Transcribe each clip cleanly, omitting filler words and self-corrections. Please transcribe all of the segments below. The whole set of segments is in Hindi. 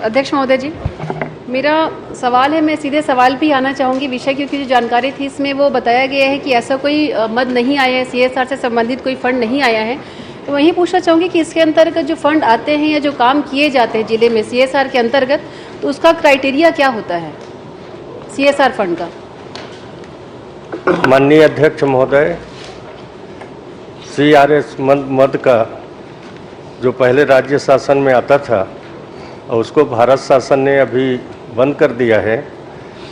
अध्यक्ष महोदय जी, मेरा सवाल है, मैं सीधे सवाल भी आना चाहूँगी विषय, क्योंकि जो जानकारी थी इसमें वो बताया गया है कि ऐसा कोई मद नहीं आया है, सीएसआर से संबंधित कोई फंड नहीं आया है। तो वहीं पूछना चाहूँगी कि इसके अंतर्गत जो फंड आते हैं या जो काम किए जाते हैं जिले में सीएसआर के अंतर्गत, तो उसका क्राइटेरिया क्या होता है सीएसआर फंड का? माननीय अध्यक्ष महोदय, सीआरएस मद का जो पहले राज्य शासन में आता था और उसको भारत शासन ने अभी बंद कर दिया है।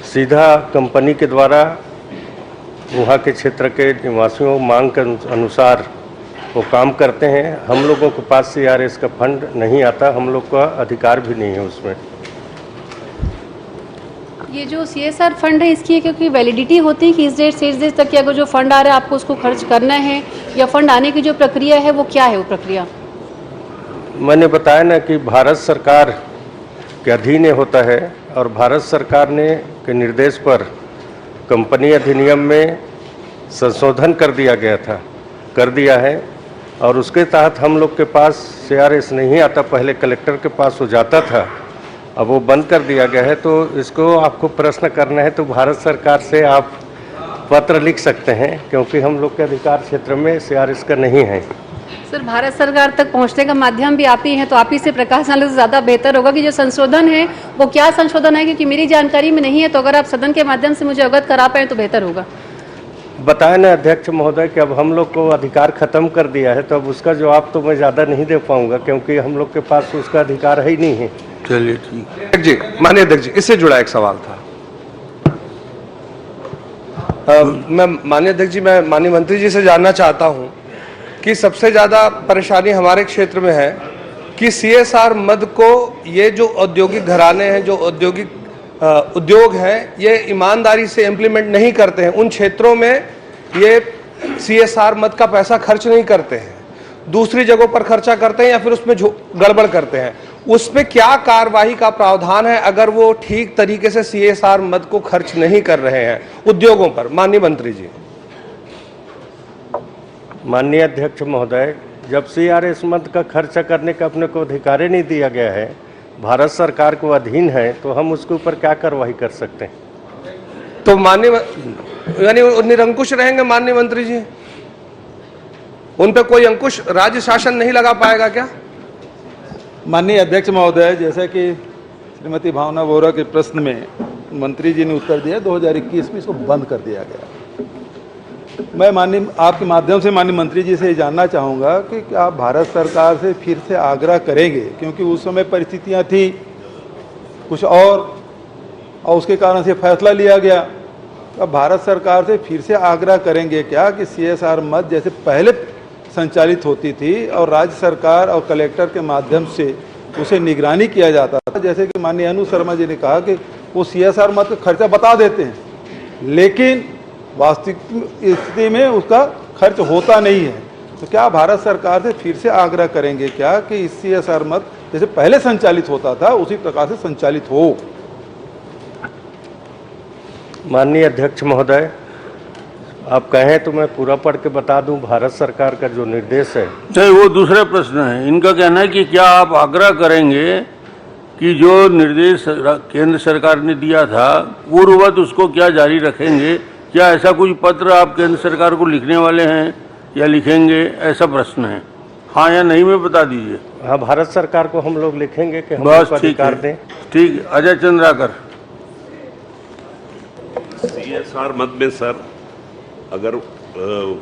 सीधा कंपनी के द्वारा वहाँ के क्षेत्र के निवासियों मांग के अनुसार वो काम करते हैं। हम लोगों के पास सीआरएस का फंड नहीं आता, हम लोग का अधिकार भी नहीं है उसमें। ये जो सीएसआर फंड है इसकी क्योंकि वैलिडिटी होती है कि इस डेट से इस डेट तक कि अगर जो फंड आ रहा है आपको उसको खर्च करना है, या फंड आने की जो प्रक्रिया है वो क्या है वो प्रक्रिया? मैंने बताया ना कि भारत सरकार के अधीन होता है और भारत सरकार ने के निर्देश पर कंपनी अधिनियम में संशोधन कर दिया है और उसके तहत हम लोग के पास सीआरएस नहीं आता। पहले कलेक्टर के पास हो जाता था, अब वो बंद कर दिया गया है। तो इसको आपको प्रश्न करना है तो भारत सरकार से आप पत्र लिख सकते हैं, क्योंकि हम लोग के अधिकार क्षेत्र में सीआरएस का नहीं है। सर, भारत सरकार तक पहुंचने का माध्यम भी आप ही हैं, तो आप ही से प्रकाश डालने से ज़्यादा बेहतर होगा कि जो संशोधन है वो क्या संशोधन है, क्योंकि मेरी जानकारी में नहीं है। तो अगर आप सदन के माध्यम से मुझे अवगत करा पाएँ तो बेहतर होगा। बताया ना अध्यक्ष महोदय कि अब हम लोग को अधिकार खत्म कर दिया है, तो अब उसका जवाब तो मैं ज़्यादा नहीं दे पाऊंगा, क्योंकि हम लोग के पास उसका अधिकार है ही नहीं है। चलिए ठीक है जी। माननीय अध्यक्ष जी, इससे जुड़ा एक सवाल था। मैं माननीय अध्यक्ष जी, मैं माननीय मंत्री जी से जानना चाहता हूं कि सबसे ज़्यादा परेशानी हमारे क्षेत्र में है कि सीएसआर मद को ये जो औद्योगिक घराने हैं, जो औद्योगिक उद्योग हैं, ये ईमानदारी से इम्प्लीमेंट नहीं करते हैं। उन क्षेत्रों में ये सीएसआर मद का पैसा खर्च नहीं करते हैं, दूसरी जगहों पर खर्चा करते हैं या फिर उसमें गड़बड़ करते हैं। उस पर क्या कार्रवाई का प्रावधान है अगर वो ठीक तरीके से सीएसआर मद को खर्च नहीं कर रहे हैं उद्योगों पर? माननीय मंत्री जी। माननीय अध्यक्ष महोदय, जब सीआरएस मद का खर्चा करने का अपने को अधिकार ही नहीं दिया गया है, भारत सरकार को अधीन है, तो हम उसके ऊपर क्या कार्रवाई कर सकते हैं? तो माननीय यानी निरंकुश रहेंगे माननीय मंत्री जी? उन पर कोई अंकुश राज्य शासन नहीं लगा पाएगा क्या? माननीय अध्यक्ष महोदय, जैसे कि श्रीमती भावना वोरा के प्रश्न में मंत्री जी ने उत्तर दिया, 2021 में इसको बंद कर दिया गया। मैं माननीय आपके माध्यम से माननीय मंत्री जी से जानना चाहूँगा कि क्या आप भारत सरकार से फिर से आग्रह करेंगे, क्योंकि उस समय परिस्थितियाँ थी कुछ और उसके कारण से फैसला लिया गया। अब भारत सरकार से फिर से आग्रह करेंगे क्या कि सीएसआर मद जैसे पहले संचालित होती थी और राज्य सरकार और कलेक्टर के माध्यम से उसे निगरानी किया जाता था, जैसे कि माननीय अनु शर्मा जी ने कहा कि वो सीएसआर मद का खर्चा बता देते हैं, लेकिन वास्तविक स्थिति में उसका खर्च होता नहीं है। तो क्या भारत सरकार से फिर से आग्रह करेंगे क्या कि इस सीएसआर मद जैसे पहले संचालित होता था उसी प्रकार से संचालित हो? माननीय अध्यक्ष महोदय, आप कहें तो मैं पूरा पढ़ के बता दूं भारत सरकार का जो निर्देश है। नहीं, वो दूसरा प्रश्न है। इनका कहना है कि क्या आप आग्रह करेंगे कि जो निर्देश केंद्र सरकार ने दिया था पूर्ववत उसको क्या जारी रखेंगे? क्या ऐसा कोई पत्र आप केंद्र सरकार को लिखने वाले हैं या लिखेंगे, ऐसा प्रश्न है? हाँ या नहीं में बता दीजिए। हाँ, भारत सरकार को हम लोग लिखेंगे कि हम बस अधिकार दें। ठीक है। अजय चंद्राकर। सीएसआर मद में सर, अगर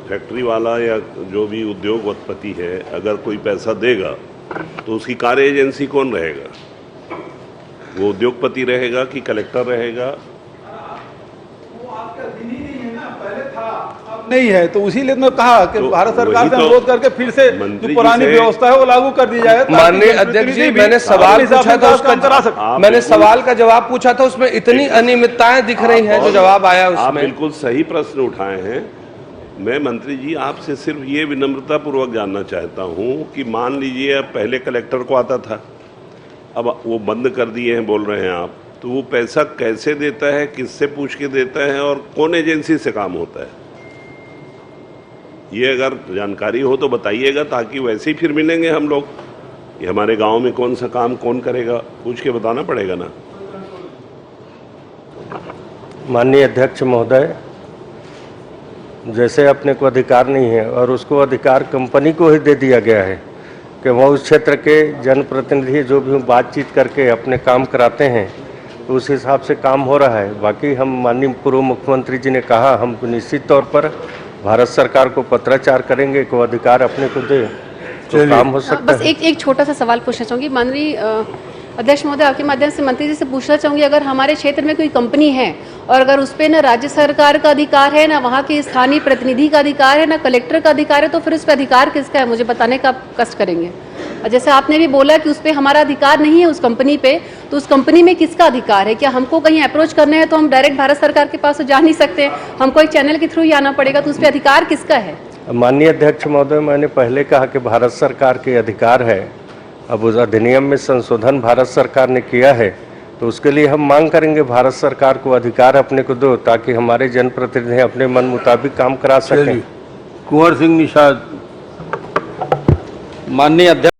फैक्ट्री वाला या जो भी उद्योगपति है अगर कोई पैसा देगा तो उसकी कार्य एजेंसी कौन रहेगा? वो उद्योगपति रहेगा कि कलेक्टर रहेगा? नहीं है, तो इसीलिए मैं कहा कि तो भारत सरकार से तो अनुरोध करके फिर से जो पुरानी व्यवस्था है वो लागू कर दी जाए। माननीय अध्यक्ष जी, मैंने सवाल पूछा था उसका, मैंने सवाल का जवाब पूछा था, उसमें इतनी अनियमितताएं दिख रही हैं जो जवाब आया उसमें। आप बिल्कुल सही प्रश्न उठाए हैं। मैं मंत्री जी आपसे सिर्फ ये विनम्रता पूर्वक जानना चाहता हूं कि मान लीजिए अब पहले कलेक्टर को आता था, अब वो बंद कर दिए हैं बोल रहे हैं आप, तो वो पैसा कैसे देता है, किससे पूछ के देता है और कौन एजेंसी से काम होता है? ये अगर जानकारी हो तो बताइएगा, ताकि वैसे ही फिर मिलेंगे हम लोग। ये हमारे गांव में कौन सा काम कौन करेगा, पूछ के बताना पड़ेगा ना। माननीय अध्यक्ष महोदय, जैसे अपने को अधिकार नहीं है और उसको अधिकार कंपनी को ही दे दिया गया है कि वह उस क्षेत्र के जनप्रतिनिधि जो भी बातचीत करके अपने काम कराते हैं, तो उस हिसाब से काम हो रहा है। बाकी हम माननीय पूर्व मुख्यमंत्री जी ने कहा, हम निश्चित तौर पर भारत सरकार को पत्राचार करेंगे कि वो अधिकार अपने को दे, तो काम हो सकता बस है। एक छोटा सा सवाल पूछना चाहूँगी माननीय अध्यक्ष महोदय, आपके माध्यम से मंत्री जी से पूछना चाहूँगी, अगर हमारे क्षेत्र में कोई कंपनी है और अगर उस पर न राज्य सरकार का अधिकार है, ना वहाँ के स्थानीय प्रतिनिधि का अधिकार है, ना कलेक्टर का अधिकार है, तो फिर उस पर अधिकार किसका है, मुझे बताने का आप कष्ट करेंगे। जैसे आपने भी बोला कि उस पर हमारा अधिकार नहीं है उस कंपनी पे, तो उस कंपनी में किसका अधिकार है? क्या हमको कहीं अप्रोच करना है तो हम डायरेक्ट भारत सरकार के पास तो जा नहीं सकते, हमको एक चैनल के थ्रू ही आना पड़ेगा, तो उस पर अधिकार किसका है? माननीय अध्यक्ष महोदय, मैंने पहले कहा कि भारत सरकार के अधिकार है। अब उस अधिनियम में संशोधन भारत सरकार ने किया है, तो उसके लिए हम मांग करेंगे भारत सरकार को अधिकार अपने को दो, ताकि हमारे जनप्रतिनिधि अपने मन मुताबिक काम करा सकें। कुंवर सिंह निषाद। माननीय अध्यक्ष